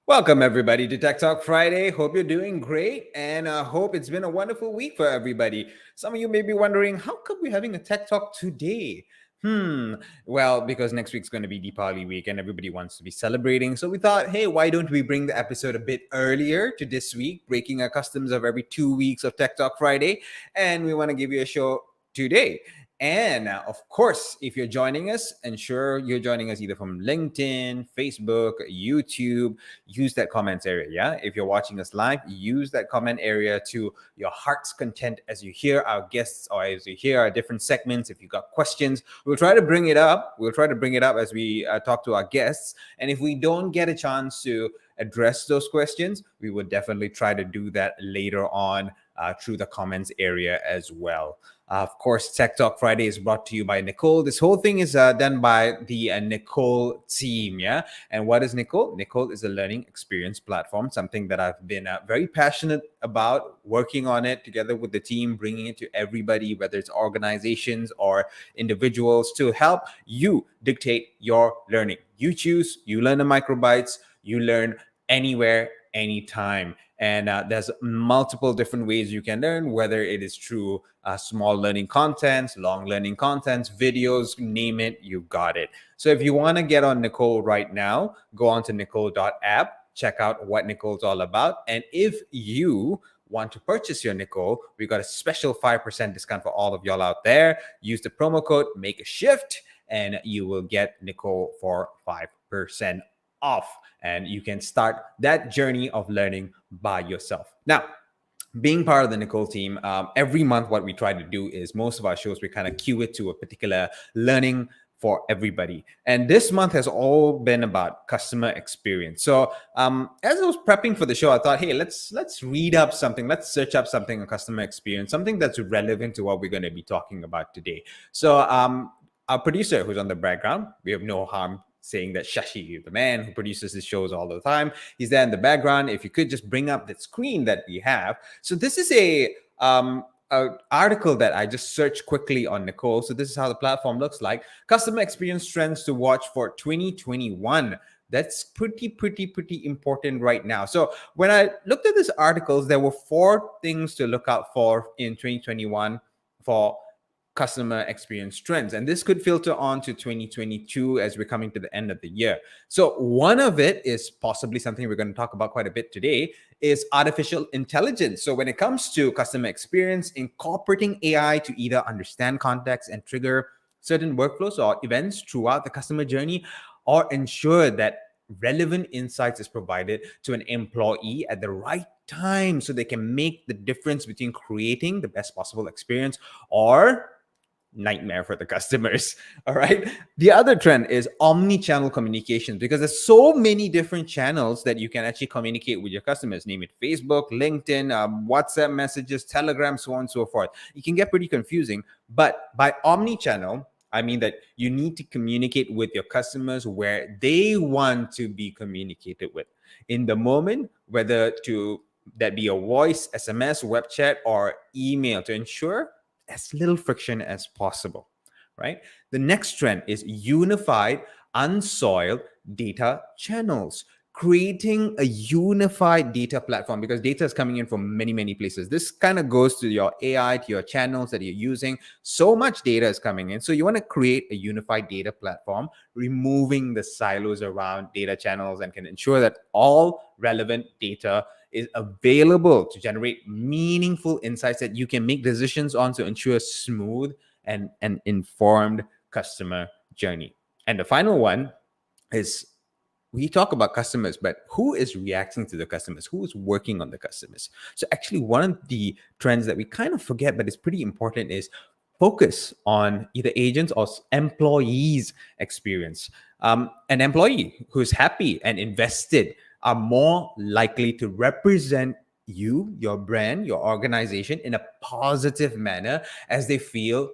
Welcome, everybody, to Tech Talk Friday. Hope you're doing great and hope it's been a wonderful week for everybody. Some of you may be wondering, how come we're having a Tech Talk today? Well, because next week's going to be Deepavali week and everybody wants to be celebrating. So we thought, hey, why don't we bring the episode a bit earlier to this week, breaking our customs of every 2 weeks of Tech Talk Friday. And we want to give you a show today. And of course, if you're joining us, ensure you're joining us either from LinkedIn, Facebook, YouTube. Use that comments area. Yeah. If you're watching us live, use that comment area to your heart's content as you hear our guests or as you hear our different segments. If you got questions, we'll try to bring it up. We'll try to bring it up as we talk to our guests. And if we don't get a chance to address those questions, we will definitely try to do that later on through the comments area as well. Of course, Tech Talk Friday is brought to you by Nicole. This whole thing is done by the Nicole team, yeah? And what is Nicole? Nicole is a learning experience platform, something that I've been very passionate about, working on it together with the team, bringing it to everybody, whether it's organizations or individuals, to help you dictate your learning. You choose, you learn the microbytes, you learn anywhere, anytime. And there's multiple different ways you can learn, whether it is through small learning contents, long learning contents, videos, name it, you got it. So if you want to get on Nicole right now, go on to nicole.app, check out what Nicole's all about. And if you want to purchase your Nicole, we got a special 5% discount for all of y'all out there. Use the promo code, make a shift, and you will get Nicole for 5% off. And you can start that journey of learning by yourself. Now, being part of the Nicole team, every month what we try to do is most of our shows, we kind of cue it to a particular learning for everybody. And this month has all been about customer experience. So as I was prepping for the show, I thought, hey, let's read up something. Let's search up something on customer experience, something that's relevant to what we're going to be talking about today. So our producer who's on the background, we have no harm saying that Shashi, the man who produces his shows all the time, he's there in the background. If you could just bring up that screen that we have. So this is a article that I just searched quickly on Nicole. So this is how the platform looks like. Customer experience trends to watch for 2021. That's pretty important right now. So when I looked at these articles, there were 4 things to look out for in 2021 for customer experience trends. And this could filter on to 2022 as we're coming to the end of the year. So one of it is possibly something we're going to talk about quite a bit today is artificial intelligence. So when it comes to customer experience, incorporating AI to either understand context and trigger certain workflows or events throughout the customer journey, or ensure that relevant insights is provided to an employee at the right time so they can make the difference between creating the best possible experience or nightmare for the customers. All right. The other trend is omni-channel communications, because there's so many different channels that you can actually communicate with your customers. Name it Facebook, LinkedIn, WhatsApp messages, Telegram, so on and so forth. It can get pretty confusing, but by omni-channel, I mean that you need to communicate with your customers where they want to be communicated with in the moment, whether to that be a voice, SMS, web chat, or email, to ensure as little friction as possible, right? The next trend is unified, unsoiled data channels. Creating a unified data platform, because data is coming in from many places. This kind of goes to your AI, to your channels that you're using. So much data is coming in. So you want to create a unified data platform, removing the silos around data channels, and can ensure that all relevant data is available to generate meaningful insights that you can make decisions on to ensure smooth and informed customer journey. And the final one is, we talk about customers, but who is reacting to the customers? Who is working on the customers? So actually, one of the trends that we kind of forget, but it's pretty important, is focus on either agents or employees' experience. An employee who's happy and invested are more likely to represent you, your brand, your organization in a positive manner, as they feel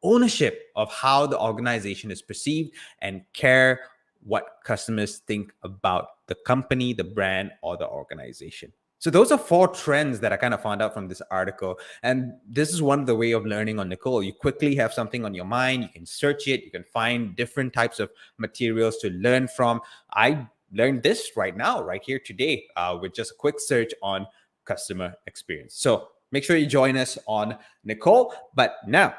ownership of how the organization is perceived and care what customers think about the company, the brand, or the organization. So those are 4 trends that I kind of found out from this article. And this is one of the way of learning on Nicole. You quickly have something on your mind, you can search it, you can find different types of materials to learn from. I learn this right now, right here today, with just a quick search on customer experience. So make sure you join us on Nicole. But now,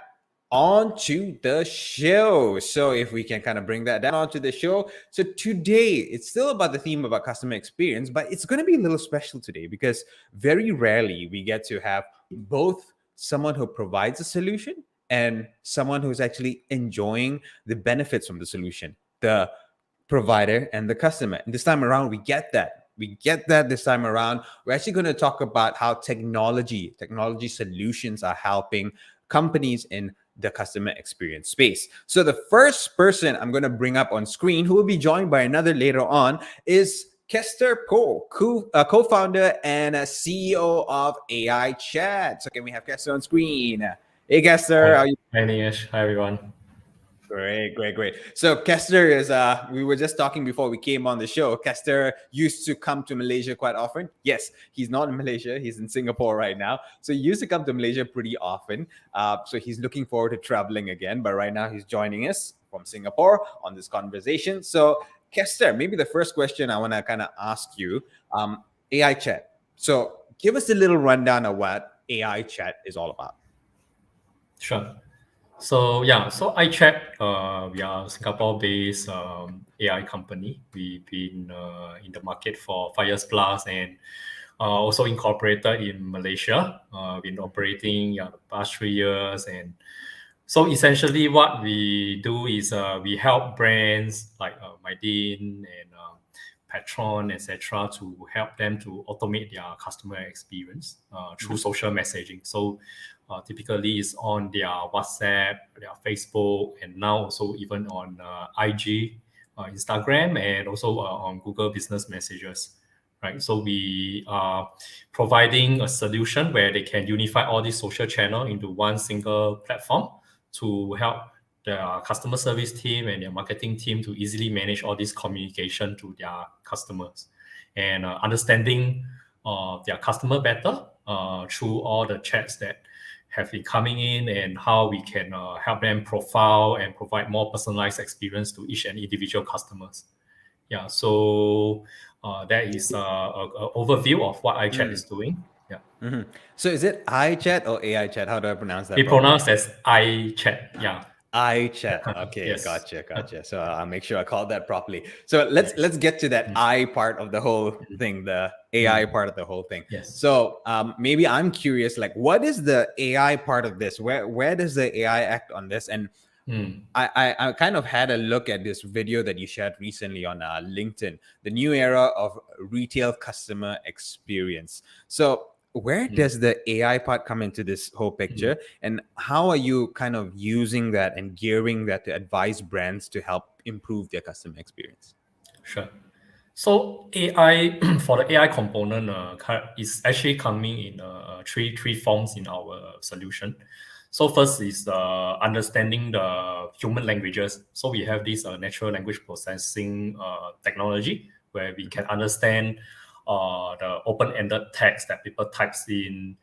on to the show. So if we can kind of bring that down onto the show. So today it's still about the theme about customer experience, but it's going to be a little special today because very rarely we get to have both someone who provides a solution and someone who's actually enjoying the benefits from the solution, the provider and the customer. And this time around, we get that. We get that this time around. We're actually going to talk about how technology solutions are helping companies in the customer experience space. So the first person I'm going to bring up on screen, who will be joined by another later on, is Kester Poh, co-founder and CEO of AiChat. So can we have Kester on screen? Hey, Kester. Hi, Nigesh. Hi, everyone. Great. So Kester is, we were just talking before we came on the show. Kester used to come to Malaysia quite often. Yes, he's not in Malaysia. He's in Singapore right now. So he used to come to Malaysia pretty often. So he's looking forward to traveling again. But right now he's joining us from Singapore on this conversation. So Kester, maybe the first question I want to kind of ask you, AiChat. So give us a little rundown of what AiChat is all about. Sure. So AiChat, we are a Singapore-based AI company. We've been in the market for 5 years plus, and also incorporated in Malaysia. Been operating the past 3 years, and so essentially what we do is we help brands like Mydin and Patron, etc., to help them to automate their customer experience through social messaging. So typically it's on their WhatsApp, their Facebook, and now also even on IG, Instagram, and also on Google Business Messages. Right, so we are providing a solution where they can unify all these social channels into one single platform to help their customer service team and their marketing team to easily manage all this communication to their customers and understanding their customer better through all the chats that have been coming in, and how we can help them profile and provide more personalized experience to each and individual customers. Yeah, so that is an overview of what AiChat is doing. Yeah. Mm-hmm. So is it AiChat or AiChat? How do I pronounce that? We pronounce as AiChat. Yeah. AiChat. Okay, Yes. Gotcha. So I'll make sure I call that properly. So let's get to that I part of the whole thing, the AI part of the whole thing. Yes. So maybe I'm curious, like, what is the AI part of this? Where does the AI act on this? And I kind of had a look at this video that you shared recently on LinkedIn, the new era of retail customer experience. So where does the AI part come into this whole picture, and how are you kind of using that and gearing that to advise brands to help improve their customer experience? Sure. So AI for the AI component is actually coming in three forms in our solution. So first is understanding the human languages. So we have this natural language processing technology where we can understand the open-ended text that people types in.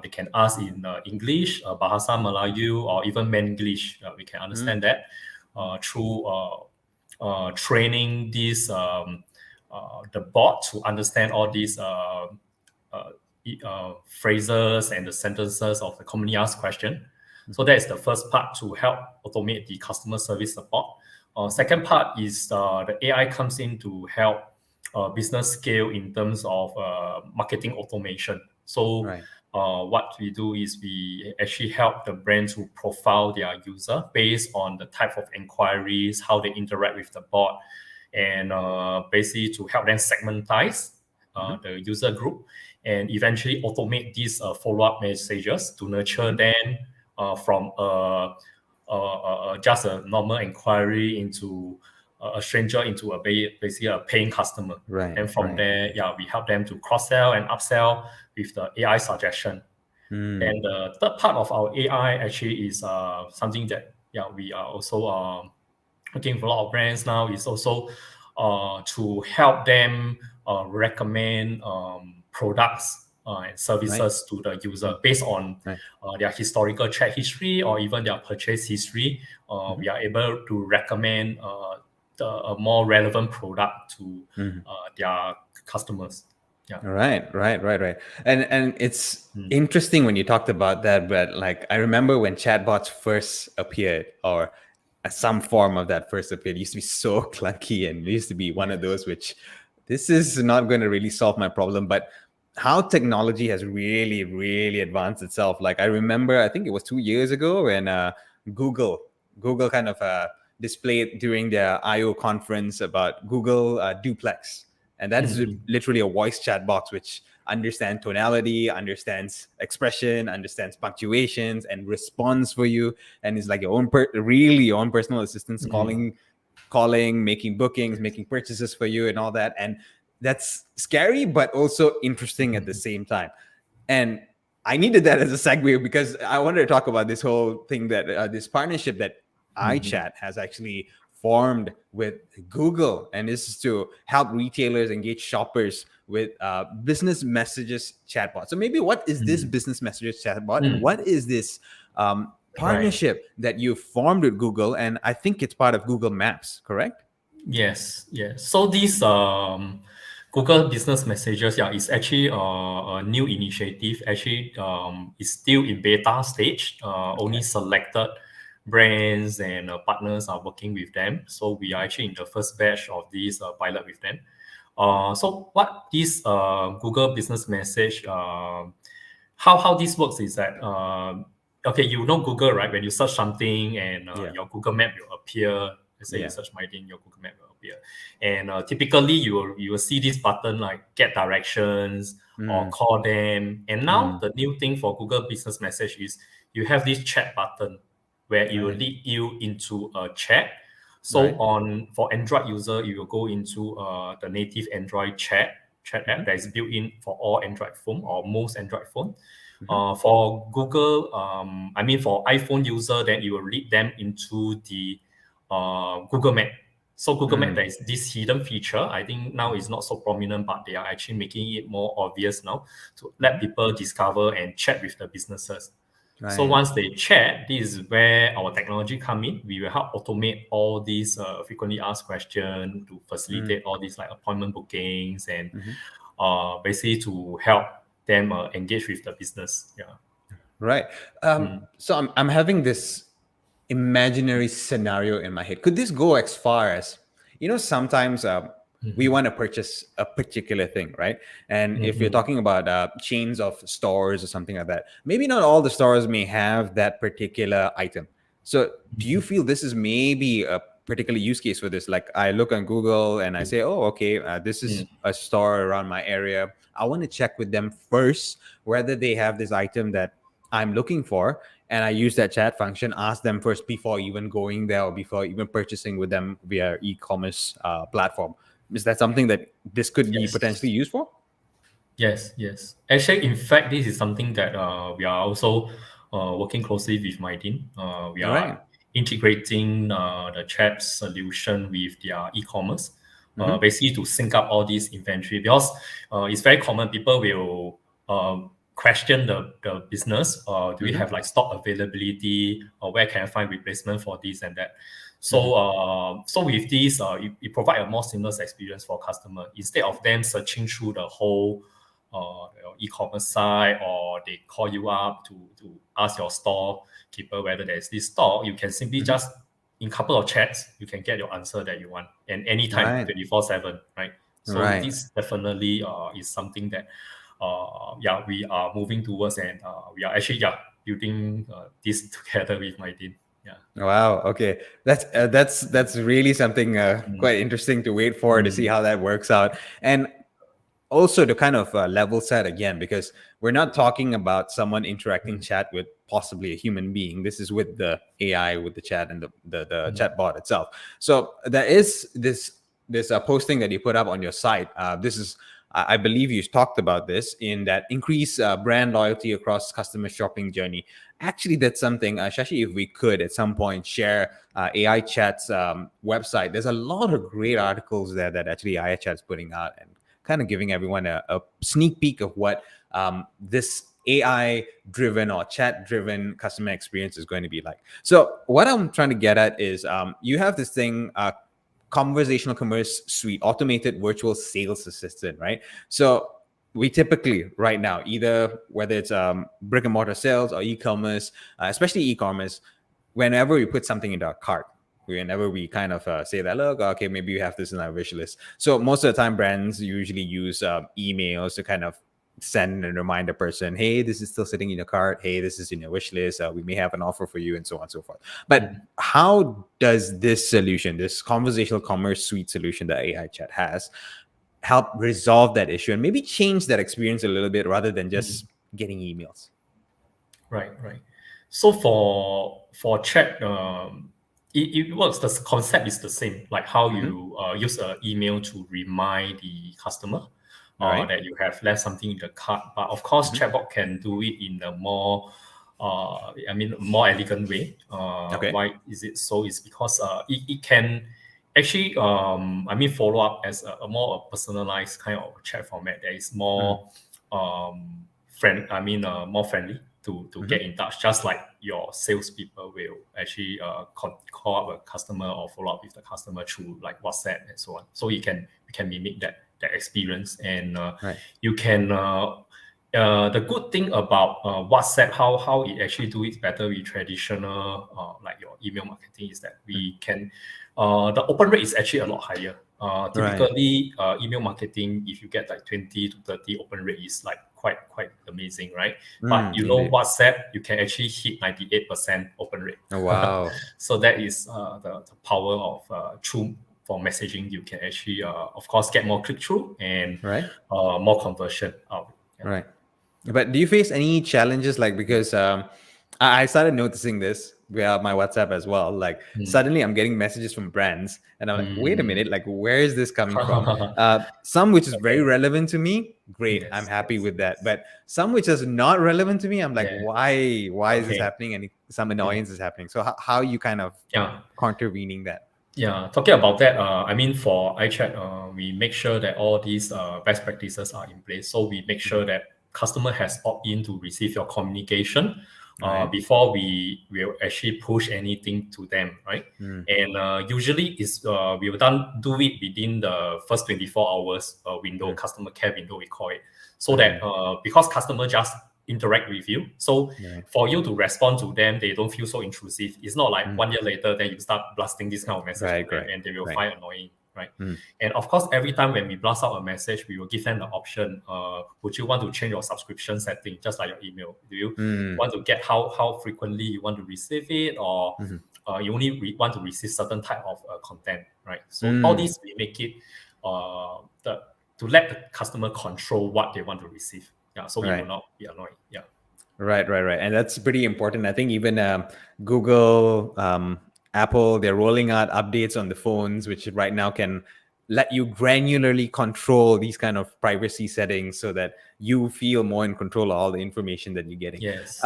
They can ask in English, Bahasa Melayu, or even Manglish. We can understand that through training this the bot to understand all these phrases and the sentences of the commonly asked question. So that is the first part to help automate the customer service support. Second part is the AI comes in to help business scale in terms of marketing automation. So what we do is we actually help the brand to profile their user based on the type of inquiries, how they interact with the bot, and basically to help them segmentize the user group, and eventually automate these follow-up messages to nurture them from just a normal inquiry into a stranger into basically a paying customer. And from there, we help them to cross-sell and upsell with the AI suggestion. And the third part of our AI actually is something that we are also working for a lot of brands now, is also to help them recommend products and services to the user based on their historical chat history or even their purchase history. We are able to recommend a more relevant product to Mhm. their customers. Yeah. Right. And it's Mm. interesting when you talked about that, but like I remember when chatbots first appeared, or some form of that first appeared, it used to be so clunky, and it used to be one of Yes. those which this is not going to really solve my problem. But how technology has really advanced itself. Like I remember, I think it was 2 years ago when Google Google kind of displayed during their I/O conference about Google Duplex, and that is Mm-hmm. literally a voice chat box which understands tonality, understands expression, understands punctuations, and responds for you, and is like your own really your own personal assistant, calling, making bookings, making purchases for you, and all that. And that's scary but also interesting at the Mm-hmm. same time. And I needed that as a segue because I wanted to talk about this whole thing, that this partnership that Mm-hmm. iChat has actually formed with Google, and this is to help retailers engage shoppers with business messages chatbot. So maybe what is this Mm-hmm. business messages chatbot, and Mm. what is this Right. partnership that you formed with Google? And I think it's part of Google Maps, correct? Yes, yes. So this Google Business Messages, yeah, is actually a new initiative. Actually, it's still in beta stage. Only Okay. selected brands and partners are working with them. So we are actually in the first batch of this pilot with them. So what this Google Business Message, how this works is that okay, you know Google, right? When you search something and Yeah. your Google Map will appear. Let's say you Yeah. search Mydin, your Google Map will appear, and typically you will see this button like get directions or Mm, call them. And now mm, the new thing for Google Business Message is you have this chat button where it will right. lead you into a chat. So Right. on for Android user, you will go into the native Android chat Mm-hmm. app that is built in for all Android phone or most Android phone. Mm-hmm. For Google, I mean for iPhone user, then it will lead them into the Google Map. So Google Map, Mm, there is this hidden feature. I think now it's not so prominent, but they are actually making it more obvious now to let mm-hmm. people discover and chat with the businesses. So Right. once they chat, this is where our technology come in. We will help automate all these frequently asked questions to Mm, facilitate all these like appointment bookings and mm-hmm. basically to help them engage with the business. Yeah. Right. Mm. So I'm having this imaginary scenario in my head. Could this go as far as, sometimes we Mhm. want to purchase a particular thing, right? And if you're Mhm. talking about chains of stores or something like that, maybe not all the stores may have that particular item. So do you Mhm. feel this is maybe a particular use case for this? Like I look on Google and I say, oh, okay, this is Mm. a store around my area. I want to check with them first whether they have this item that I'm looking for, and I use that chat function, ask them first before even going there or before even purchasing with them via e-commerce platform. Is that something that this could be potentially Yes. used for? Yes, yes. Actually, in fact, this is something that we are also working closely with Mydin. We are Right. integrating the chat solution with their e-commerce, Mm-hmm. basically to sync up all this inventory because it's very common. People will question the business. Do we Mm-hmm. have like stock availability, or where can I find replacement for this and that? Mm-hmm. So with this, it provide a more seamless experience for customer instead of them searching through the whole e-commerce site, or they call you up to ask your storekeeper whether there's this stock. You can simply Mm-hmm. just in couple of chats you can get your answer that you want and anytime Right. 24/7, right? So Right. this definitely is something that yeah, we are moving towards, and we are actually building this together with my team. Yeah. Wow. Okay. That's really something Mm. quite interesting to wait for to see Mm. how that works out. And also to kind of level set again, because we're not talking about someone interacting Mm. chat with possibly a human being. This is with the AI, with the chat and the Mm. chat bot itself. So there is this posting that you put up on your site. This is I believe you talked about this in that increase brand loyalty across customer shopping journey. Actually, that's something, Shashi, if we could at some point share AI Chat's website. There's a lot of great articles there that actually AI Chat's putting out, and kind of giving everyone a sneak peek of what this AI driven or chat driven customer experience is going to be like. So, what I'm trying to get at is you have this thing conversational commerce suite, automated virtual sales assistant, right? So we typically right now, either whether it's brick and mortar sales or e-commerce, especially e-commerce, whenever we put something into our cart, whenever we kind of say that, look, okay, maybe we have this in our wish list. So most of the time, brands usually use emails to kind of send and remind the person, hey, this is still sitting in your cart. Hey, this is in your wish list. We may have an offer for you, and so on and so forth. But how does this solution, this conversational commerce suite solution that AiChat has, help resolve that issue and maybe change that experience a little bit rather than just getting emails? Right. So for chat, it works. The concept is the same, like how you use an email to remind the customer Right. that you have left something in the cart. But of course, chatbot can do it in a more more elegant way. Okay. Why is it so? It's because it can actually follow up as a more personalized kind of chat format that is more more friendly to get in touch, just like your salespeople will actually call up a customer or follow up with the customer through like WhatsApp and so on. So you can mimic that experience, and you can. The good thing about WhatsApp, how it actually do it better with traditional like your email marketing, is that we can the open rate is actually a lot higher. Typically, email marketing, if you get like 20 to 30, open rate is like quite amazing, right? But Indeed. WhatsApp, you can actually hit 98% open rate. Oh, wow. So that is the power of through for messaging. You can actually, of course, get more click through and more conversion out. Yeah. Right. But do you face any challenges, like, because I started noticing this via my WhatsApp as well. Like suddenly I'm getting messages from brands and I'm like, wait a minute, like, where is this coming from? Some which is very relevant to me, great, Yes, I'm happy with that. But some which is not relevant to me, I'm like, why is this happening? And some annoyance is happening. So how you kind of contravening that? Yeah, talking about that, for iChat, we make sure that all these best practices are in place. So we make sure that customer has opt-in to receive your communication before we will actually push anything to them, right? And usually we will do it within the first 24 hours window, customer care window, we call it. So that because customer just interact with you, so for you to respond to them, they don't feel so intrusive. It's not like 1 year later then you start blasting this kind of message to them, and they will find annoying, right? And of course, every time when we blast out a message, we will give them the option, would you want to change your subscription setting, just like your email? Do you want to get how frequently you want to receive it, or you only want to receive certain type of content, right? So all these, we make it to let the customer control what they want to receive. Yeah, so you will not be annoyed. Yeah. Right. And that's pretty important. I think even Google, Apple, they're rolling out updates on the phones, which right now can let you granularly control these kind of privacy settings so that you feel more in control of all the information that you're getting. Yes.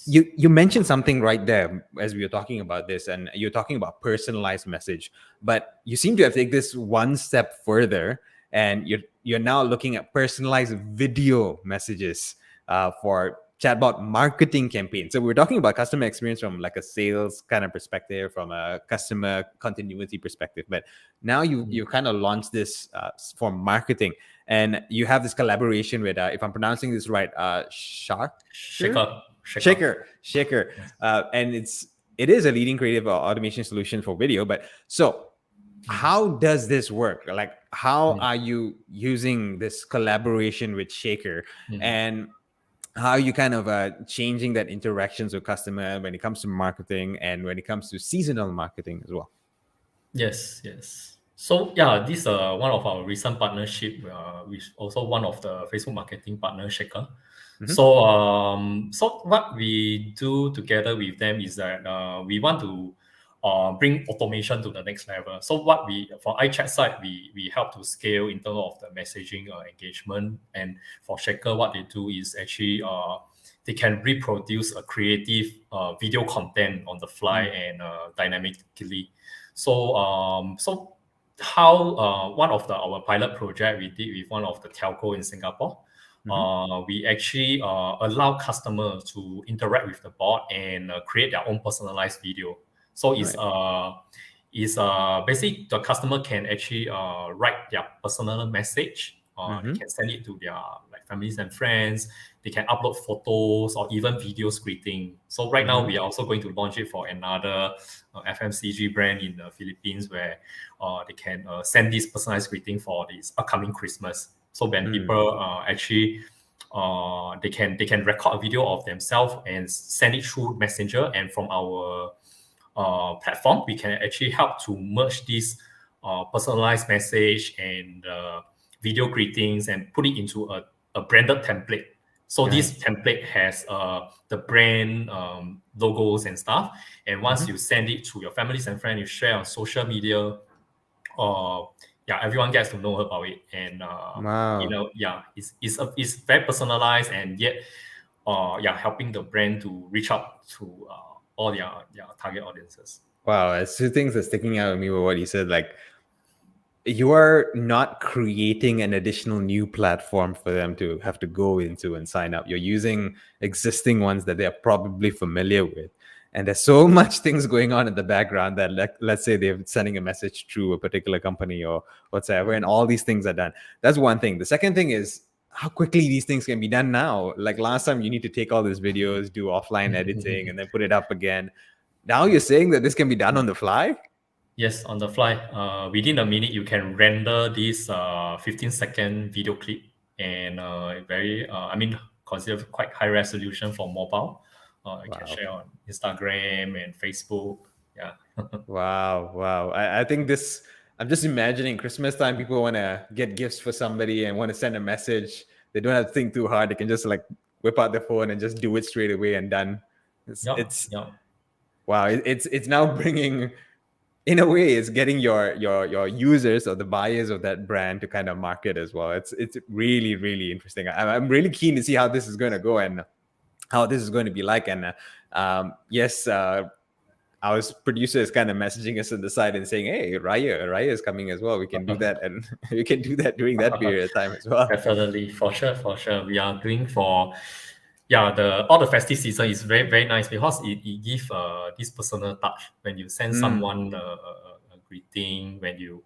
You mentioned something right there as we were talking about this, and you're talking about personalized message, but you seem to have taken this one step further, and you're now looking at personalized video messages for chatbot marketing campaigns. So we're talking about customer experience from like a sales kind of perspective, from a customer continuity perspective. But now you kind of launched this for marketing, and you have this collaboration with, if I'm pronouncing this right, Shaker. And it is a leading creative automation solution for video. But so how does this work? Like, how are you using this collaboration with Shaker, and how are you kind of changing that interactions with customer when it comes to marketing and when it comes to seasonal marketing as well? Yes. So yeah, this one of our recent partnership with also one of the Facebook marketing partner, Shaker. So what we do together with them is that we want to bring automation to the next level. So what for iChat side, we help to scale in terms of the messaging engagement. And for Shaker, what they do is actually they can reproduce a creative video content on the fly and dynamically. So how one of our pilot project we did with one of the telco in Singapore, we actually allow customers to interact with the bot and create their own personalized video. So is basically the customer can actually write their personal message. They Mm-hmm. can send it to their like families and friends. They can upload photos or even videos greeting. So right now Mm-hmm. we are also going to launch it for another FMCG brand in the Philippines where they can send this personalized greeting for this upcoming Christmas. So when Mm. people actually they can record a video of themselves and send it through Messenger, and from our platform, we can actually help to merge this personalized message and video greetings and put it into a branded template. So this Nice. template has the brand logos and stuff. And once Mm-hmm. you send it to your families and friends, you share on social media, uh, yeah, everyone gets to know about it. And, Wow. yeah, it's very personalized, and yet, yeah, helping the brand to reach out to all their target audiences. Wow. As two things that's sticking out at me with what you said, like you are not creating an additional new platform for them to have to go into and sign up. You're using existing ones that they are probably familiar with. And there's so much things going on in the background that, like, let's say they're sending a message through a particular company or whatsoever, and all these things are done. That's one thing. The second thing is how quickly these things can be done now. Like last time, you need to take all these videos, do offline editing, and then put it up again. Now you're saying that this can be done on the fly? Yes, on the fly. Within a minute, you can render this 15-second video clip, and very, I mean, considered quite high resolution for mobile. You can Wow. share on Instagram and Facebook. Yeah. Wow, wow. I think this, I'm just imagining Christmas time, people want to get gifts for somebody and want to send a message. They don't have to think too hard. They can just like whip out their phone and just do it straight away and done. Yeah. It's Yeah. wow. It's now bringing, in a way, it's getting your users or the buyers of that brand to kind of market as well. It's really, really interesting. I'm really keen to see how this is going to go and how this is going to be like. And yes, our producer is kind of messaging us on the side and saying, "Hey, Raya is coming as well. We can do that, and we can do that during that period of time as well." Definitely, for sure, for sure. We are doing for, yeah, the all the festive season is very, very nice because it gives this personal touch when you send Mm. someone a greeting, when you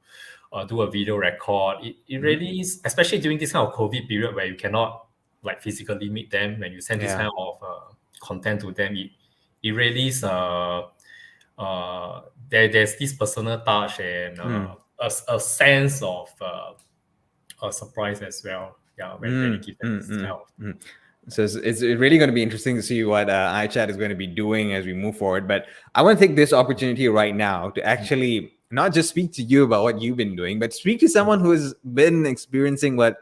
do a video record. It Hmm. really is, especially during this kind of COVID period where you cannot like physically meet them. When you send this Yeah. kind of content to them, it really is there's this personal touch and Mm. a sense of a surprise as well. Yeah, when you Mm. give them Mm. this kind Mm. of. Mm. So it's really going to be interesting to see what iChat is going to be doing as we move forward. But I want to take this opportunity right now to actually not just speak to you about what you've been doing, but speak to someone who has been experiencing what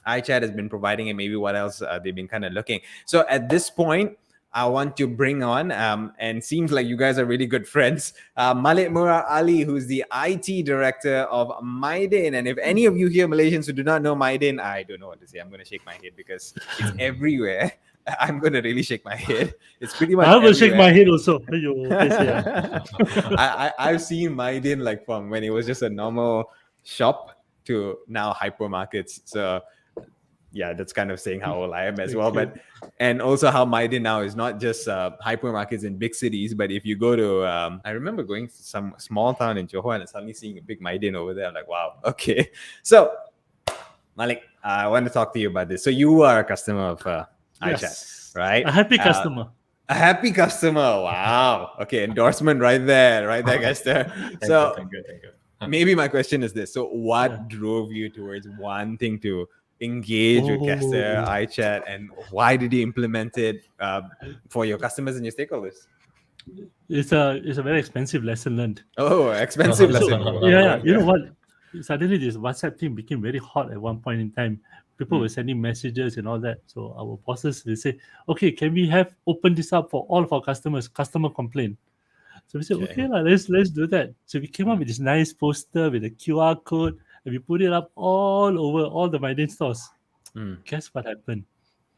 iChat has been providing and maybe what else they've been kind of looking. So at this point, I want to bring on, and seems like you guys are really good friends, Malik Murad Ali, who's the IT director of Mydin. And if any of you here Malaysians who do not know Mydin, I don't know what to say. I'm going to shake my head because it's everywhere. I'm going to really shake my head. It's pretty much I will shake everywhere. my head also. Aiyo, paiseh I've seen Mydin like from when it was just a normal shop to now hypermarkets. So yeah, that's kind of saying how old I am as well. Okay. But and also how Mydin now is not just hypermarkets in big cities, but if you go to, I remember going to some small town in Johor and suddenly seeing a big Mydin over there. I'm like, wow, okay. So Malik, I want to talk to you about this. So you are a customer of iChat, Yes. right? A happy customer. A happy customer. Wow. Okay, endorsement right there, Kester. Thank you, So thank you, thank you. maybe my question is this: so, Yeah. what drove you towards wanting to engage with Kester, Oh, iChat, and why did you implement it for your customers and your stakeholders? it's a very expensive lesson learned. Oh, expensive So lesson. yeah, you know Yeah. what? Suddenly this WhatsApp thing became very hot at one point in time. People were sending messages and all that. So our bosses will say, "Okay, can we have open this up for all of our customers? Customer complaint." So we said, Okay. "Okay, lah, let's do that." So we came up with this nice poster with a QR code, and we put it up all over all the Mydin stores. Mm. Guess what happened?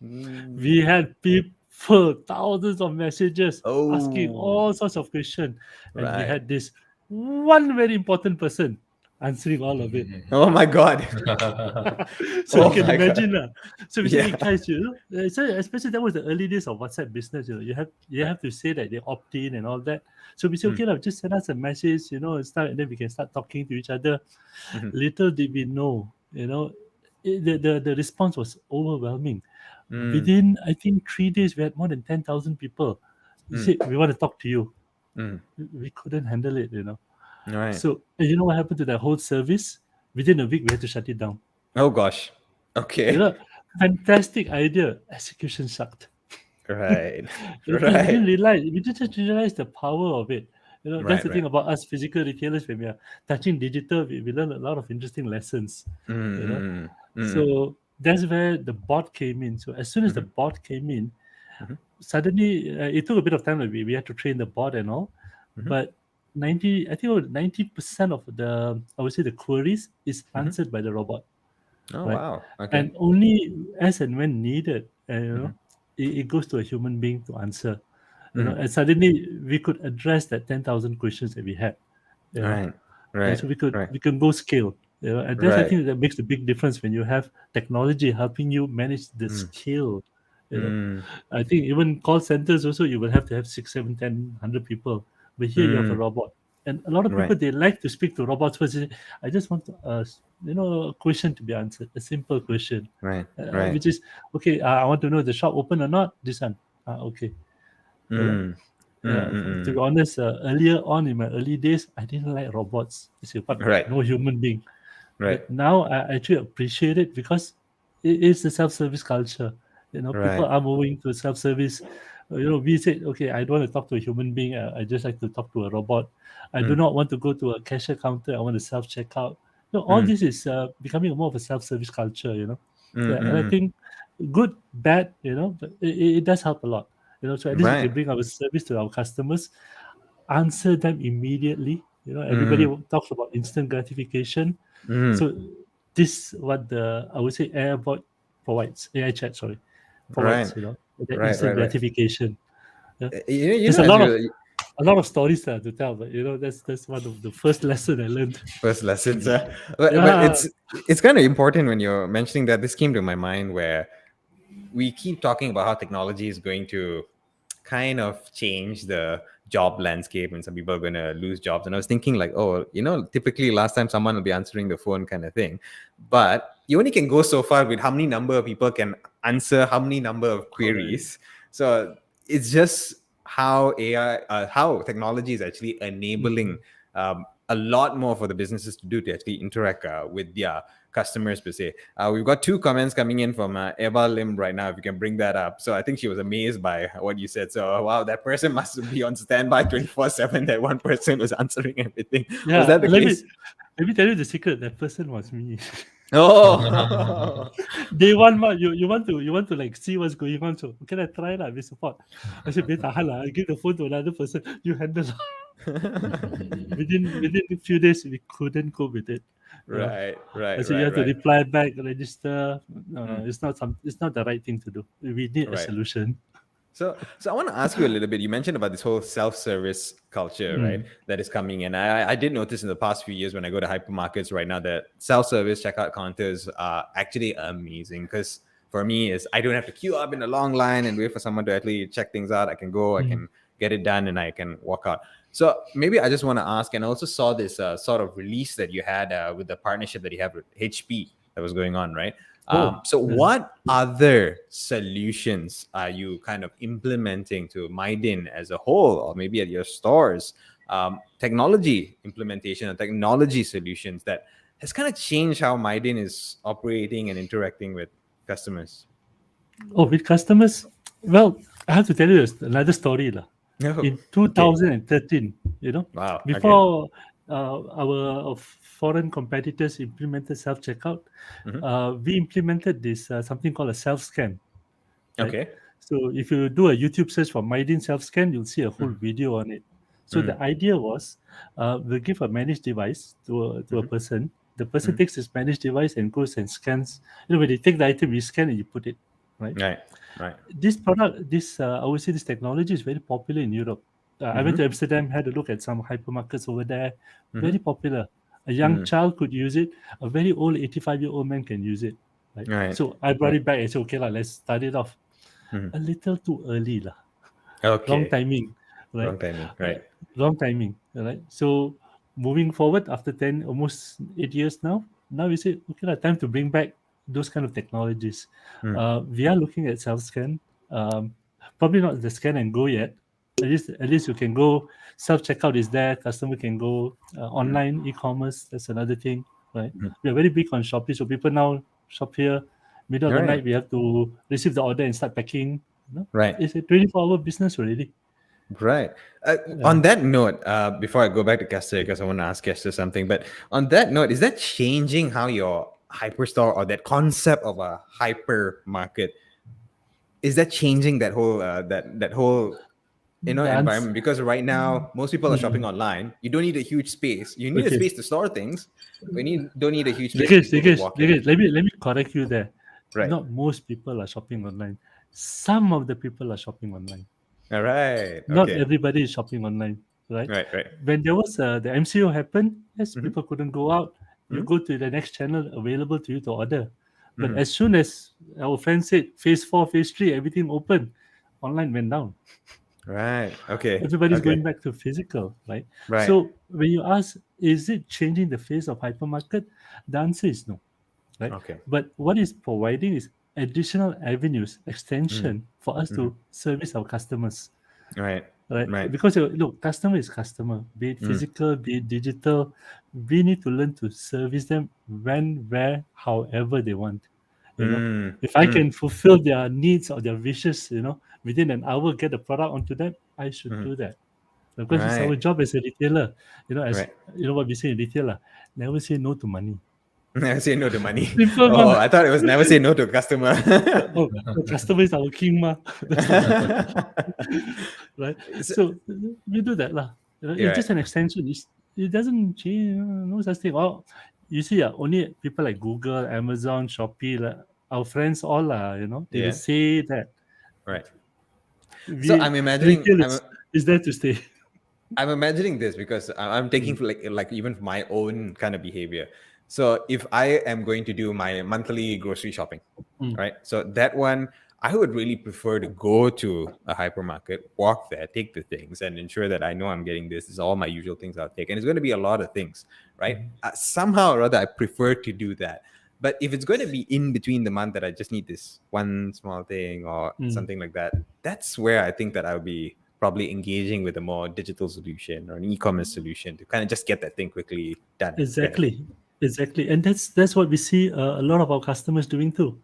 Mm. We had people, thousands of messages asking Oh, all sorts of questions. And we right. had this one very important person answering all of it. Oh my God. So Oh you can my God. imagine lah. So we say, Yeah. hey guys, so especially that was the early days of WhatsApp business. You have to say that they opt in and all that. So we say, okay, just send us a message, and start, and then we can start talking to each other. Mhm. Little did we know, the response was overwhelming. Within, I think, 3 days, we had more than 10,000 people. You said, we want to talk to you. Mm. We couldn't handle it, Right. So, and you know what happened to that whole service? Within a week, we had to shut it down. Oh gosh. Okay. Fantastic idea. Execution sucked. Right. We Right. didn't realize. We didn't realize the power of it. That's Right, the thing about us physical retailers. When we are touching digital, we learn a lot of interesting lessons. So that's where the bot came in. So as soon as the bot came in, suddenly it took a bit of time. Like we had to train the bot and all, but 90% of the queries is answered by the robot. Oh right? wow. Okay. And only as and when needed, it goes to a human being to answer. And suddenly we could address that 10,000 questions that we had. Right. Right. So we Right. can go scale. And that's I Right. think that makes a big difference when you have technology helping you manage the scale. I think even call centers also you will have to have 6, 7, 10, 100 people. But here you have a robot. And a lot of people, Right. they like to speak to robots first. They say, I just want a question to be answered, a simple question. Right. Right. Which is, okay, I want to know the shop open or not. This one. Okay. To be honest, earlier on in my early days, I didn't like robots. I said, but Right. no human being. Right. But now I actually appreciate it because it is a self-service culture. People Right. are moving to self-service. We said, okay, I don't want to talk to a human being. I just like to talk to a robot. I do not want to go to a cashier counter. I want to self-checkout. All this is becoming more of a self-service culture. And I think good, bad. But it does help a lot. So at least we Right. can bring our service to our customers, answer them immediately. Everybody talks about instant gratification. So this what I would say AirBot provides, AiChat, sorry, provides, Right. that Right. instant Right. Right. gratification. You There's know, a as lot of you a lot of stories to tell, but that's one of the first lesson I learned. first lessons, but it's kind of important when you're mentioning that. This came to my mind where we keep talking about how technology is going to kind of change the job landscape and some people are going to lose jobs. And I was thinking like, typically last time someone will be answering the phone kind of thing, but you only can go so far with how many number of people can answer how many number of queries. So it's just how how technology is actually enabling a lot more for the businesses to do to actually interact with their customers per se. We've got 2 comments coming in from Eva Lim right now, if you can bring that up. So I think she was amazed by what you said. So wow, that person must be on standby 24/7. That one person was answering everything. Yeah, Was that the case? Let me tell you the secret. That person was me. Oh. Day one, you want to like see what's going on. So can I try lah? We support. I said, I give the phone to another person. You handle. within a few days, we couldn't cope with it. Right. I said, you have to reply back, register. No, it's not the right thing to do. We need a solution. So I want to ask you a little bit. You mentioned about this whole self-service culture, right? That is coming in. I did notice in the past few years when I go to hypermarkets right now that self-service checkout counters are actually amazing. Because for me, is I don't have to queue up in a long line and wait for someone to actually check things out. I can go, I can get it done, and I can walk out. So maybe I just want to ask, and I also saw this sort of release that you had with the partnership that you have with HP that was going on, right? So what other solutions are you kind of implementing to Mydin as a whole, or maybe at your stores, technology implementation or technology solutions that has kind of changed how Mydin is operating and interacting with customers? With customers? Well, I have to tell you another story. In 2013, wow, before our foreign competitors implemented self-checkout, we implemented this something called a self-scan. Right? Okay. So if you do a YouTube search for Mydin self-scan, you'll see a whole video on it. So the idea was, we'll give a managed device to a person. The person takes this managed device and goes and scans. When they take the item, you scan and you put it. Right. This product, I would say this technology is very popular in Europe. I went to Amsterdam, had a look at some hypermarkets over there. Very popular. A young child could use it. A very old 85-year-old man can use it. Right? Right. So I brought it back and said, okay, let's start it off. A little too early. Okay. Wrong timing. Right? Wrong timing. Right. Wrong timing. Right? So moving forward after almost 8 years now we say, okay, time to bring back those kind of technologies. We are looking at self-scan. Probably not the scan and go yet. At least you can go, self-checkout is there, customer can go online, e-commerce, that's another thing, right? We are very big on Shopee, so people now shop here, middle of the night, we have to receive the order and start packing. Right. It's a 24-hour business already. Right. On that note, before I go back to Kester, because I want to ask Kester something, but on that note, is that changing how your hyperstore or that concept of a hyper market, is that changing that whole that whole environment? Because right now most people are shopping online. You don't need a huge space. You need a space to store things. We don't need a huge space to walk in. Let me correct you there. Right. Not most people are shopping online. Some of the people are shopping online. All right. Not everybody is shopping online, right? Right. When there was the MCO happened, yes, people couldn't go out. You go to the next channel available to you to order. But as soon as our friends said phase 4, phase 3, everything open, online went down. Right. Okay. Everybody's going back to physical, right? So when you ask, is it changing the face of hypermarket? The answer is no, right? Okay. But what is providing is additional avenues, extension for us to service our customers. Right. Because look, customer is customer, be it physical, be it digital. We need to learn to service them when, where, however they want. If I can fulfill their needs or their wishes, within an hour, get the product onto them, I should do that. Because it's our job as a retailer. What we say in retailer, never say no to money. Never say no to money. Simple, I thought it was never say no to a customer. The customer is our king, ma. Right? So we do that, lah. It's just an extension. It doesn't change. No such thing. You see, only people like Google, Amazon, Shopee, our friends, all they will say that. Right. So I'm imagining is there to stay. I'm imagining this because I'm taking like even my own kind of behavior. So if I am going to do my monthly grocery shopping, right? So that one, I would really prefer to go to a hypermarket, walk there, take the things, and ensure that I know I'm getting this. This is all my usual things I'll take. And it's going to be a lot of things, right? Somehow or other, I prefer to do that. But if it's going to be in between the month that I just need this one small thing or something like that, that's where I think that I'll be probably engaging with a more digital solution or an e-commerce solution to kind of just get that thing quickly done. Exactly. And that's what we see a lot of our customers doing too.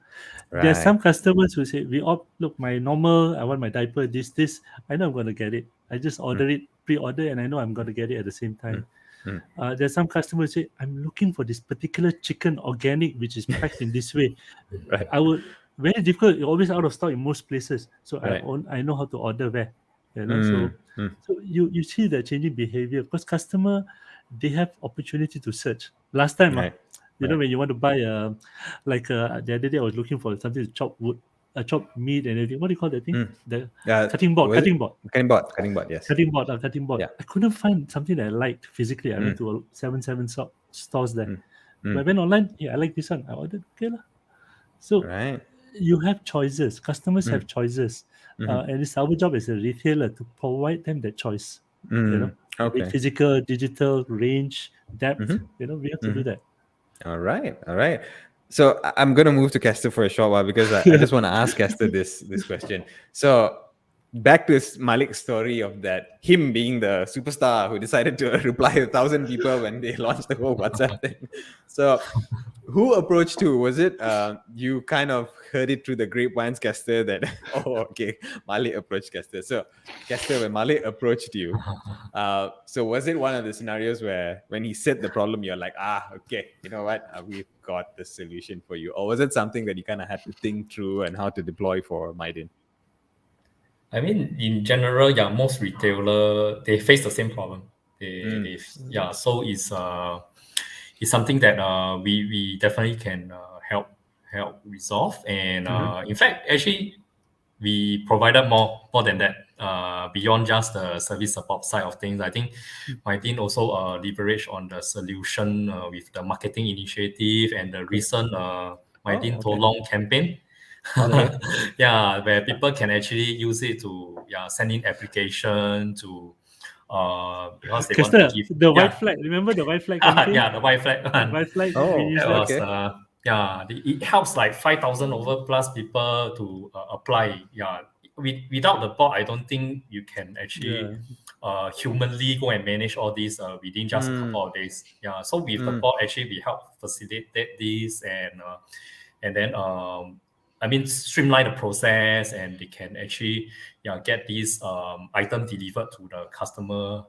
Right. There are some customers who say, look, my normal, I want my diaper, this, I know I'm going to get it. I just order it, pre-order, and I know I'm going to get it at the same time. There's some customers who say, I'm looking for this particular chicken organic, which is packed in this way. Right. Very difficult, you're always out of stock in most places. So right. I know how to order where. So you see the changing behavior because customer, they have opportunity to search. Last time, when you want to buy the other day I was looking for something to chop wood, chop meat and everything. What do you call that thing? The cutting board. Cutting board, yes. Cutting board. Yeah. I couldn't find something that I liked physically. I went to 7 stores there. But I went online, I like this one. I ordered, okay lah. So you have choices. Customers have choices. And it's our job as a retailer to provide them that choice. Okay. Physical, digital, range, depth. We have to do that. All right. So I'm going to move to Kester for a short while because I just want to ask Kester this question. So back to Malik's story of that, him being the superstar who decided to reply 1,000 people when they launched the whole WhatsApp thing. So who approached who? Was it you kind of heard it through the grapevines, Kester, that, Malik approached Kester. So Kester, when Malik approached you, so was it one of the scenarios where when he said the problem, you're like, you know what, we've got the solution for you? Or was it something that you kind of had to think through and how to deploy for Mydin? I mean, in general, most retailer, they face the same problem. So it's something that we definitely can help resolve. And in fact, actually, we provided more than that. beyond just the service support side of things. I think Mydin also leverage on the solution with the marketing initiative and the recent Mydin okay. Tolong campaign. Okay. Yeah, where people can actually use it to send in application to because they want to Kester, give the white flag. Remember the white flag campaign? yeah, the white flag The one. white flag. Oh, We used That that. was okay. it helps like 5,000 over plus people to apply. Yeah, without the bot, I don't think you can actually humanly go and manage all these within just a couple of days. Yeah, so with the bot, actually we help facilitate this and then I mean streamline the process, and they can actually get these item delivered to the customer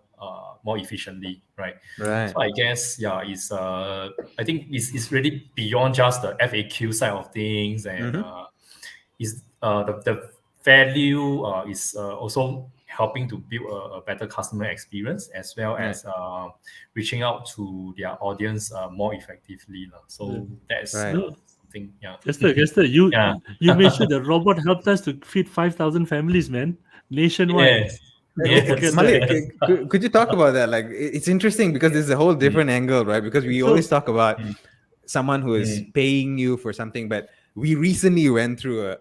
more efficiently, right? Right. So I guess it's I think it's really beyond just the FAQ side of things, and is the value is also helping to build a better customer experience, as well as reaching out to their audience more effectively. So that's Right. something. Yeah. Kester, you Yeah. you made sure the robot helped us to feed 5,000 families, man, nationwide. Yes. Don't forget Malik, that. could you talk about that? Like, it's interesting because this is a whole different angle, right? Because we So- always talk about someone who is paying you for something, but we recently went through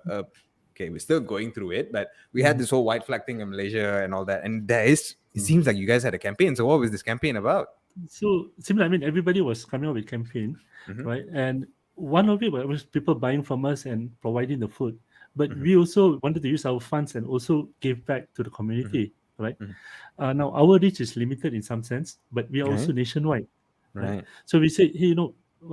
okay, we're still going through it, but we had this whole white flag thing in Malaysia and all that, and it seems like you guys had a campaign. So what was this campaign about? So similar, I mean, everybody was coming up with campaign, right? And one of it was people buying from us and providing the food. But we also wanted to use our funds and also give back to the community, right? Now our reach is limited in some sense, but we are also nationwide, Right. So we said, hey,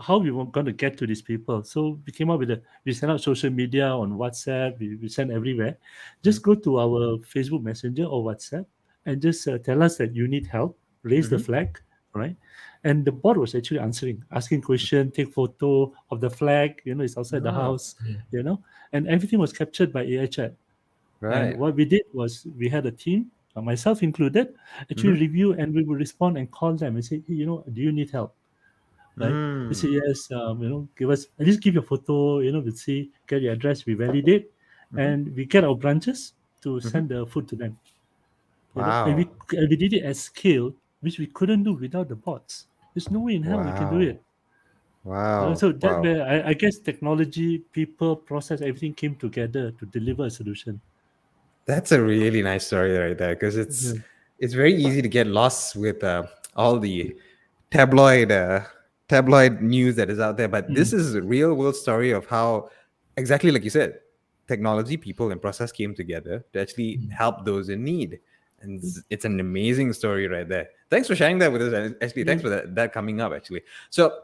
how we were going to get to these people. So we came up with we sent out social media on WhatsApp, we send everywhere. Just go to our Facebook Messenger or WhatsApp and just tell us that you need help, raise the flag, right? And the bot was actually asking question, take photo of the flag, it's outside the house, and everything was captured by AiChat. Right. And what we did was we had a team, myself included, actually review, and we would respond and call them and say, hey, do you need help? Right? They say yes. Give us at least give your photo. We'll see, get your address, we validate, and we get our branches to send the food to them. Wow. And we did it at scale, which we couldn't do without the bots. There's no way in hell we can do it. Wow. So that way, I guess technology, people, process, everything came together to deliver a solution. That's a really nice story right there, because it's very easy to get lost with all the tabloid news that is out there, but this is a real world story of how, exactly like you said, technology, people, and process came together to actually help those in need. And it's an amazing story right there. Thanks for sharing that with us. Actually, thanks for that coming up, actually. So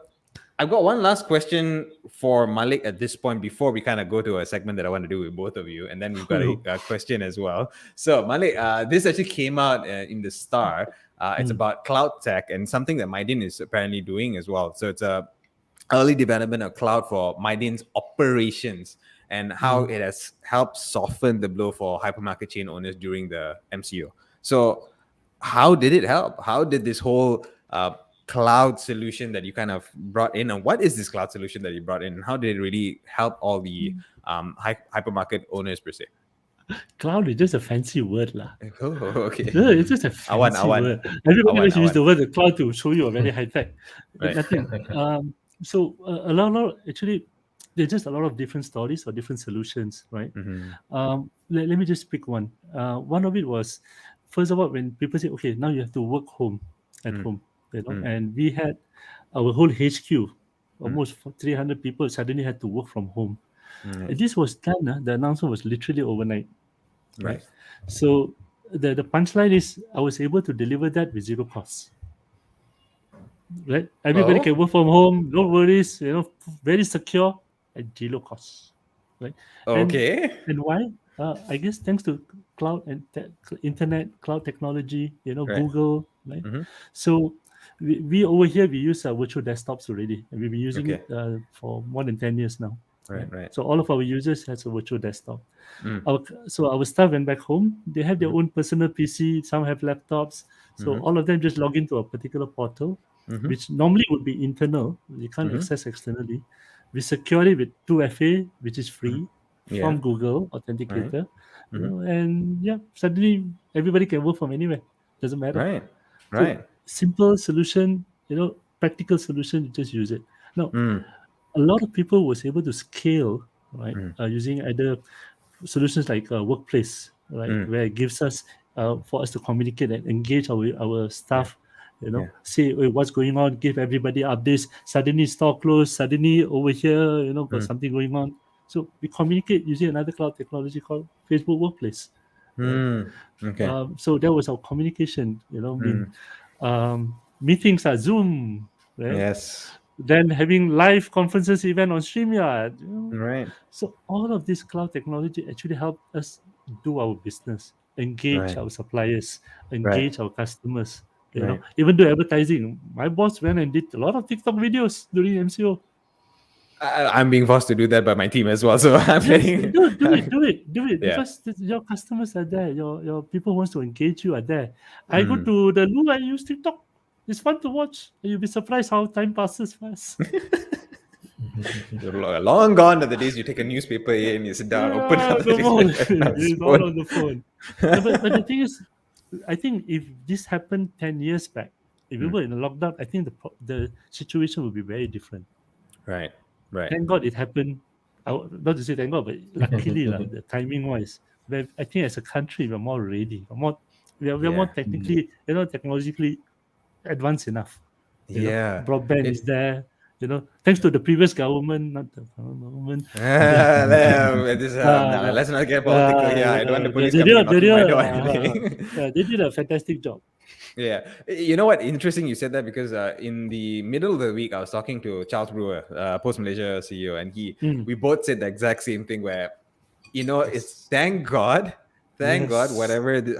I've got one last question for Malik at this point before we kind of go to a segment that I want to do with both of you. And then we've got a question as well. So Malik, this actually came out in the Star. It's about cloud tech and something that Mydin is apparently doing as well. So it's a early development of cloud for Mydin's operations and how it has helped soften the blow for hypermarket chain owners during the MCO. So how did it help? How did this whole cloud solution that you kind of brought in, and what is this cloud solution that you brought in, and how did it really help all the hypermarket owners per se? Cloud is just a fancy word, lah. Oh, okay. It's just a fancy word. Everybody always use the word the cloud to show you a very high tech. Nothing. So a lot actually, there's just a lot of different stories or different solutions, right? Let me just pick one. One of it was, first of all, when people say, okay, now you have to work at home, and we had our whole HQ, almost 300 people suddenly had to work from home. And this was done, the announcement was literally overnight. Right. So the punchline is I was able to deliver that with zero cost. Right? Everybody can work from home, no worries, very secure at zero cost. Right? Okay. And why? I guess thanks to cloud and internet, cloud technology, Google, right? So we over here, we use virtual desktops already, and we've been using it for more than 10 years now. Right. So all of our users has a virtual desktop. So our staff went back home. They have their own personal PC. Some have laptops. So all of them just log into a particular portal, which normally would be internal. You can't access externally. We secure it with 2FA, which is free. from Google Authenticator, and suddenly everybody can work from anywhere. Doesn't matter. Right. So Right. simple solution, practical solution. You just use it. Now, a lot of people was able to scale, right, using either solutions like Workplace, right, where it gives us for us to communicate and engage our staff. Say what's going on, give everybody updates. Suddenly store closed. Suddenly over here, got something going on. So we communicate using another cloud technology called Facebook Workplace. Right? Okay. So that was our communication. Meetings are Zoom, right? Yes. Then having live conferences event on StreamYard. Right. So all of this cloud technology actually helped us do our business, engage Right. our suppliers, Right. engage our customers. Right. Even do advertising. My boss went and did a lot of TikTok videos during MCO. I'm being forced to do that by my team as well. So I'm getting. Do it. Yeah. Because your customers are there. Your people who wants to engage you are there. I go to the loo, I use TikTok. It's fun to watch. You'll be surprised how time passes fast. Long gone are the days you take a newspaper in, you sit down, open up the It's all on the phone. But the thing is, I think if this happened 10 years back, if we were in a lockdown, I think the situation would be very different. Right. Right. Thank God it happened. Not to say thank God, but luckily, the timing wise, I think as a country we're more ready. We are more technically, technologically advanced enough. Broadband is there. Thanks to the previous government, not the current government. Let's not get political here. I don't want the police coming and knocking my door. They did a fantastic job. Yeah. You know what? Interesting you said that because in the middle of the week, I was talking to Charles Brewer, Post Malaysia CEO, and we both said the exact same thing where, it's thank God,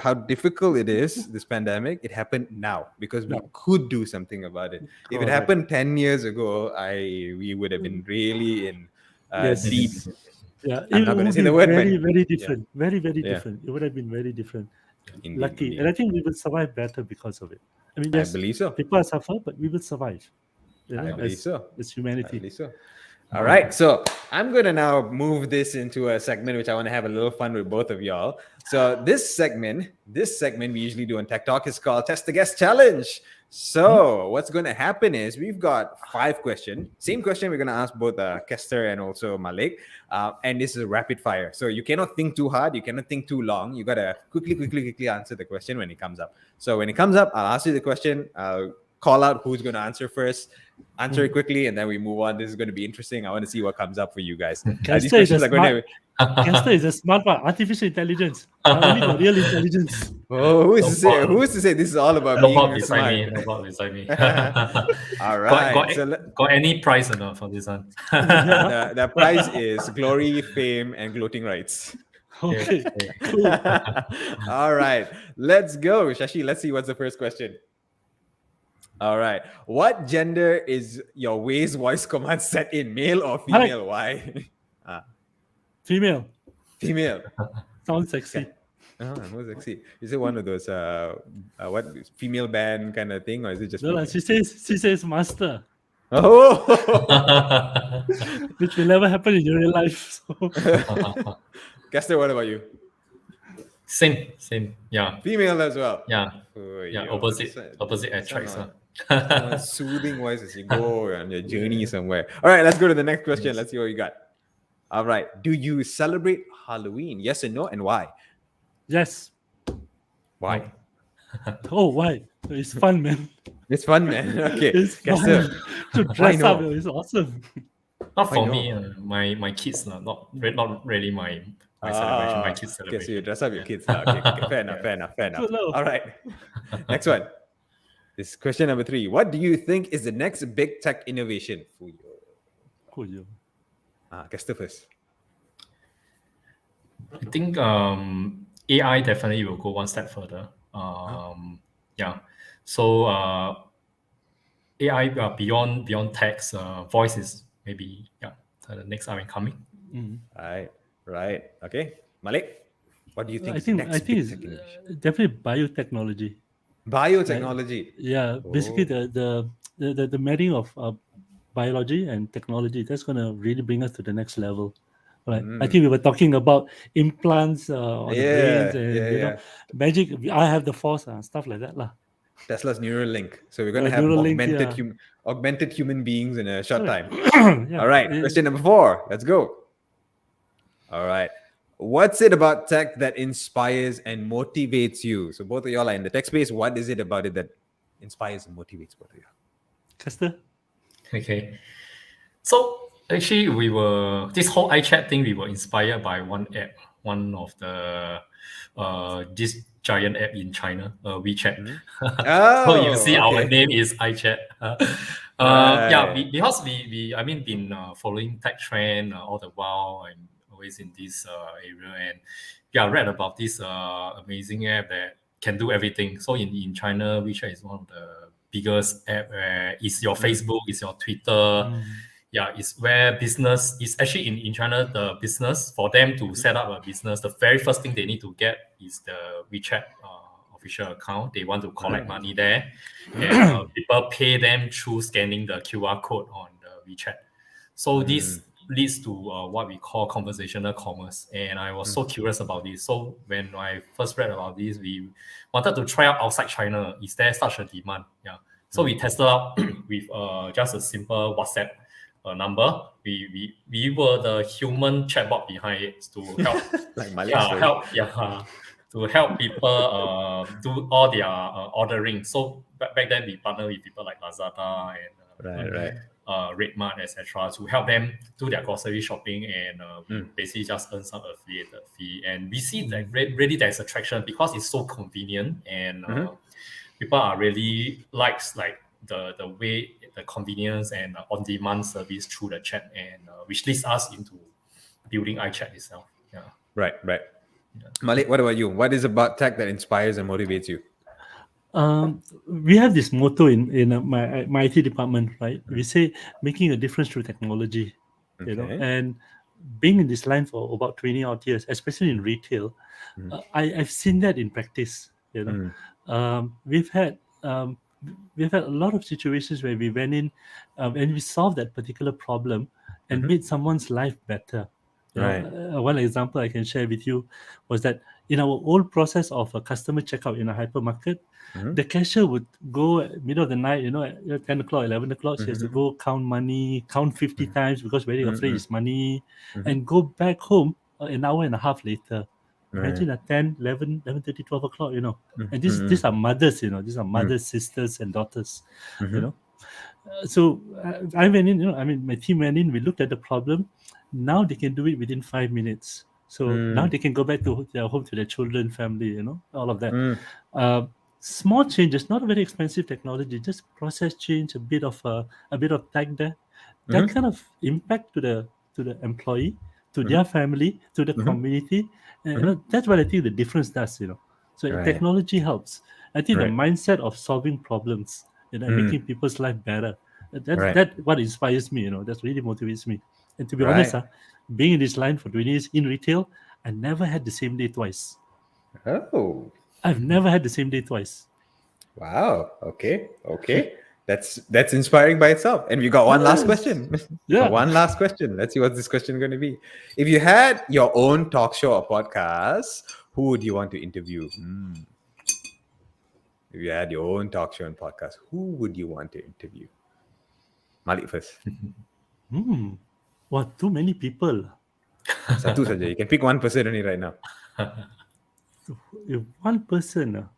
how difficult it is, this pandemic, it happened now because we could do something about it. If it happened 10 years ago, we would have been really in deep. Yeah, I'm not going to say the word, very, very different. Very, very different. It would have been very different. Indeed, Lucky. And I think we will survive better because of it. I mean, yes, I believe so. People suffer, but we will survive. I believe so. As humanity. I believe so. All right. So I'm going to now move this into a segment which I want to have a little fun with both of y'all. So this segment we usually do on Tech Talk is called Test the Guest Challenge. So what's going to happen is we've got 5 questions. Same question we're going to ask both Kester and also Malik. And this is a rapid fire. So you cannot think too hard. You cannot think too long. You got to quickly answer the question when it comes up. So when it comes up, I'll ask you the question. I'll call out who's going to answer first. Answer it quickly, and then we move on. This is going to be interesting. I want to see what comes up for you guys. Kester is a smart one. Artificial intelligence. Only got real intelligence. Oh, who's to say this is all about being smart? Robot beside me. All right. Got any prize or not for this one? The prize is glory, fame, and gloating rights. Okay. Cool. All right. Let's go. Shashi, let's see what's the first question. All right. What gender is your Waze voice command set in? Male or female? Why? Female. Female. Sounds sexy. Most sexy. Is it one of those what female band kind of thing, or is it just? No, she says master. Oh, which will never happen in your real life. So. Kester, what about you? Same. Yeah. Female as well. Yeah. Oh, yeah. Opposite attracts. Soothing voice as you go on your journey somewhere. All right, let's go to the next question. Let's see what you got. All right. Do you celebrate Halloween? Yes or no, and why? Yes. Why? Oh, why? It's fun, man. It's fun, man. Okay. It's fun. To dress up, it's awesome. Not for me. My kids, not really my celebration. My kids celebrate. Okay, so you dress up your kids. Okay. Fair enough. All right. Next one. This is question number 3. What do you think is the next big tech innovation for you? Kester first. I think AI definitely will go one step further. Yeah. So AI beyond text, voice is maybe the next up and coming. Right. Okay, Malik, what do you think? I think it's definitely biotechnology. Biotechnology. Yeah, basically the marrying of biology and technology, that's going to really bring us to the next level. Right. I think we were talking about implants on the brains Yeah, and yeah. magic. I have the force stuff like that lah. Tesla's Neuralink. So we're going to have Neuralink, yeah. augmented human beings in a short time. Yeah. All right. Question number 4. Let's go. All right. What's it about tech that inspires and motivates you? So both of y'all are in the tech space. What is it about it that inspires and motivates both of you? Kester? Okay. So actually, this whole iChat thing, we were inspired by one app, one of the this giant app in China, WeChat. So you see, our name is iChat. Yeah, because we I mean, been following tech trend all the while. I'm always in this area, and yeah, read about this amazing app that can do everything. So in China, WeChat is one of the biggest app where it's your Facebook, it's your Twitter. Yeah, it's where business is actually in China. The business, for them to set up a business, the very first thing they need to get is the WeChat official account. They want to collect money there, and people pay them through scanning the QR code on the WeChat. So this leads to what we call conversational commerce, and I was so curious about this. So when I first read about this, we wanted to try out outside China. Is there such a demand? Yeah. So we tested out with just a simple WhatsApp number. We were the human chatbot behind it to help, like Malik to help people do all their ordering. So back then we partnered with people like Lazada and Redmart, etc., to help them do their grocery shopping, and we basically just earn some affiliated fee. And we see that really there's attraction because it's so convenient, and people are really likes like the way, the convenience and on-demand service through the chat, and which leads us into building iChat itself. Yeah. Right. Yeah. Malik, what about you? What is about tech that inspires and motivates you? We have this motto in my IT department, right? We say making a difference through technology, and being in this line for about 20 odd years, especially in retail, I've seen that in practice. We've had a lot of situations where we went in and we solved that particular problem and made someone's life better. One example I can share with you was that in our old process of a customer checkout in a hypermarket, the cashier would go middle of the night, at 10 o'clock, 11 o'clock, she has to go count money, count 50 times because very afraid it's money, and go back home an hour and a half later. Imagine at 10, 11, 11:30, 12 o'clock, And these are mothers, these are mothers, sisters, and daughters, So I went in, my team went in, we looked at the problem. Now they can do it within 5 minutes. So now they can go back to their home, to their children, family, all of that. Small changes, not a very expensive technology, just process change, a bit of tech there. That kind of impact to the employee, to their family, to the community. And that's what I think the difference does, So technology helps. I think the mindset of solving problems, making people's life better. That's what inspires me, That really motivates me. And to be honest, being in this line for 20 years in retail, I never had the same day twice. Oh. I've never had the same day twice. Wow. Okay. That's inspiring by itself. And we got one last question. One last question. Let's see what this question is going to be. If you had your own talk show or podcast, who would you want to interview? If you had your own talk show and podcast, who would you want to interview? Malik first. What, too many people? Satu saja. You can pick one person only right now. If one person.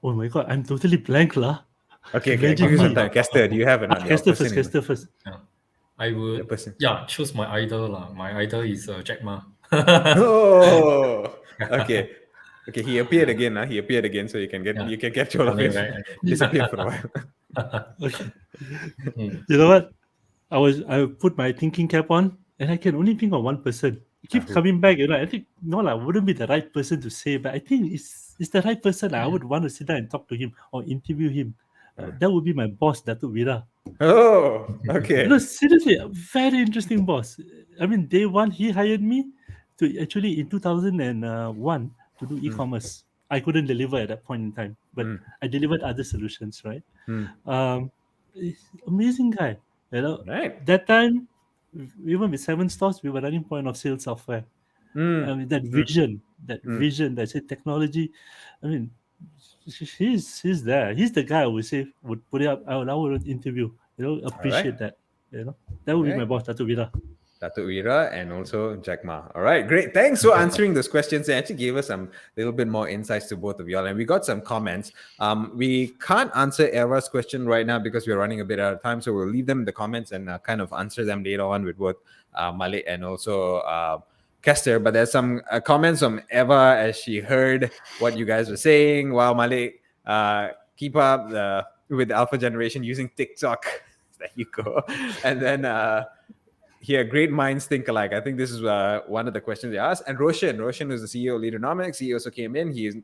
Oh my God, I'm totally blank lah. Okay, give you some time. Kester, do you have another? Kester first. Yeah. I would choose my idol lah. My idol is Jack Ma. Oh, okay. He appeared again, so you can capture all of it. Disappeared for a while. Okay. You know what? I put my thinking cap on, and I can only think of one person. It keeps coming back, I think wouldn't be the right person to say, but I think it's the right person. I would want to sit down and talk to him or interview him. That would be my boss, Datuk Vira. Oh, okay. Seriously, a very interesting boss. I mean, day one, he hired me to actually in 2001 to do e-commerce. I couldn't deliver at that point in time, but I delivered other solutions, right? Amazing guy. That time, even with 7 stores, we were running point of sale software. Mm. I mean, that Mm. vision, that say technology. I mean, he's there. He's the guy I would say would put it up. I would interview. Appreciate that. That would be Okay. my boss, Dato' Vida. Dato' Ira and also Jack Ma. All right, great. Thanks for answering those questions. They actually gave us some little bit more insights to both of y'all, and we got some comments. We can't answer Era's question right now because we're running a bit out of time, so we'll leave them in the comments and kind of answer them later on with both Malik and also Kester. But there's some comments from Eva as she heard what you guys were saying. Wow, Malik, keep up with the Alpha generation using TikTok. There you go. And then here, great minds think alike. I think this is one of the questions they asked. And Roshan is the CEO of Leaderonomics. He also came in. He is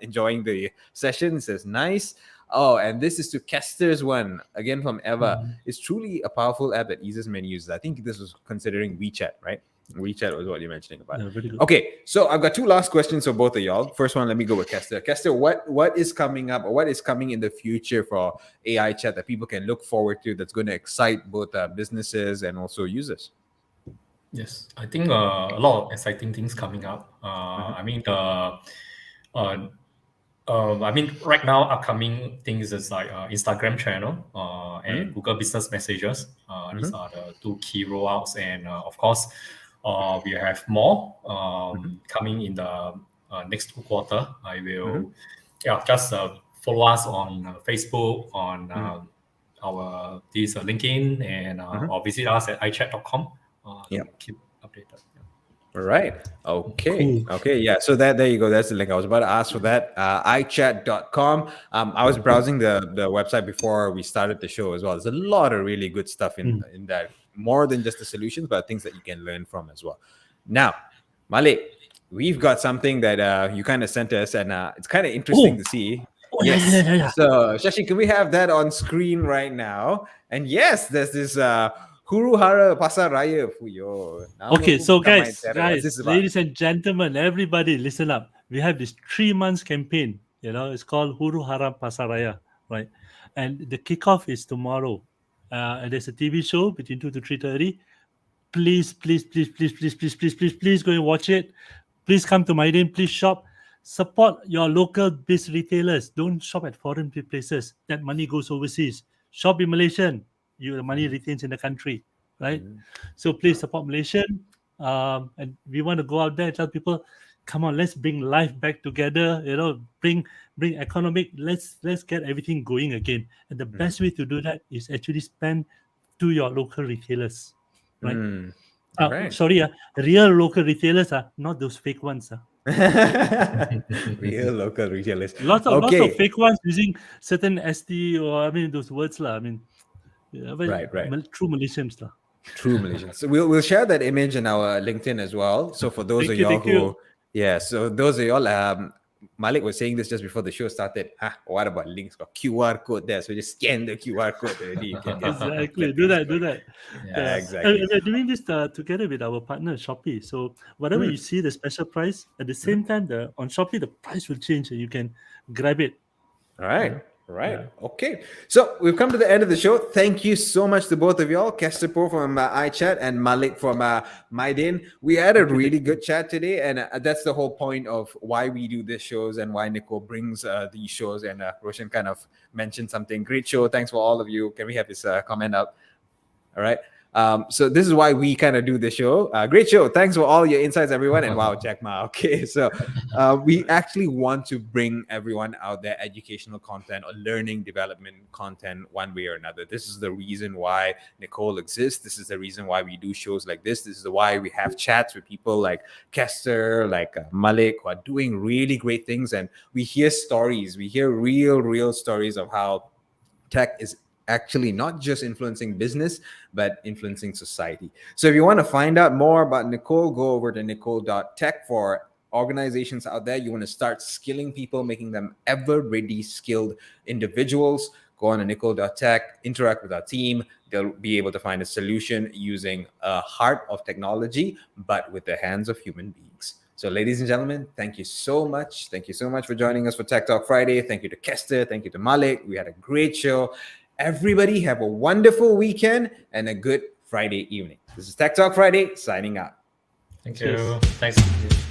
enjoying the session. He says, nice. Oh, and this is to Kester's one, again from Eva. It's truly a powerful app that eases many users. I think this was considering WeChat, right? WeChat was what you're mentioning about. Yeah, very good. Okay, so I've got two last questions for both of y'all. First one, let me go with Kester. Kester, what is coming up, or what is coming in the future for AiChat that people can look forward to that's going to excite both businesses and also users? Yes, I think a lot of exciting things coming up. I mean, right now, upcoming things is like Instagram channel and Google Business Messages. These are the two key rollouts, and of course, we have more coming in the next quarter. I will, just follow us on Facebook, on our LinkedIn, and or visit us at iChat.com. Keep updated. All right. Okay. Cool. Okay. Yeah. So there you go. That's the link. I was about to ask for that. iChat.com. I was browsing the website before we started the show as well. There's a lot of really good stuff in that, more than just the solutions, but things that you can learn from as well. Now, Malik, we've got something that you kind of sent us, and it's kind of interesting to see. Yes. Yeah. So, Shashi, can we have that on screen right now? And yes, there's this Huru Hara Pasar Raya Fuyo. Okay, so guys, ladies and gentlemen, everybody listen up. We have this 3 months campaign. It's called Huru Hara Pasar Raya, right? And the kickoff is tomorrow. And there's a TV show between 2 to 3:30. Please go and watch it. Please come to Mydin. Please shop. Support your local biz retailers. Don't shop at foreign places. That money goes overseas. Shop in Malaysian. The money retains in the country, right? So please support Malaysian. And we want to go out there and tell people, come on, let's bring life back together. Bring economic. Let's get everything going again. And the best way to do that is actually spend to your local retailers, right? Right. Sorry, real local retailers are not those fake ones. Real local retailers. Lots of fake ones using certain ST or those words lah. Right. True Malaysians lah. True Malaysians. So we'll share that image in our LinkedIn as well. So for those of y'all who, so those of y'all, Malik was saying this just before the show started. What about links? Got QR code there, so just scan the QR code already. Exactly. Do that. Yeah, exactly. We're doing this together with our partner Shopee. So whatever you see the special price, at the same time, on Shopee the price will change and you can grab it. All right. Right. Yeah. Okay. So we've come to the end of the show. Thank you so much to both of y'all, Kester Poh from AiChat and Malik from Mydin. We had a really good chat today, and that's the whole point of why we do these shows and why Nicole brings these shows. And Roshan kind of mentioned something. Great show. Thanks for all of you. Can we have this comment up? All right. So this is why we kind of do the show. Great show. Thanks for all your insights, everyone. And wow, Jack Ma. Okay, so we actually want to bring everyone out there educational content or learning development content one way or another. This is the reason why Nicole exists. This is the reason why we do shows like this. This is why we have chats with people like Kester, like Malik, who are doing really great things. And we hear stories. We hear real stories of how tech is actually not just influencing business, but influencing society. So if you want to find out more about Nicole, go over to nicole.tech. For organizations out there, you want to start skilling people, making them ever ready, skilled individuals. Go on to nicole.tech, interact with our team. They'll be able to find a solution using a heart of technology, but with the hands of human beings. So ladies and gentlemen, thank you so much. Thank you so much for joining us for Tech Talk Friday. Thank you to Kester. Thank you to Malik. We had a great show. Everybody have a wonderful weekend and a good Friday evening. This is Tech Talk Friday signing out. Thank Cheers. you. Thanks.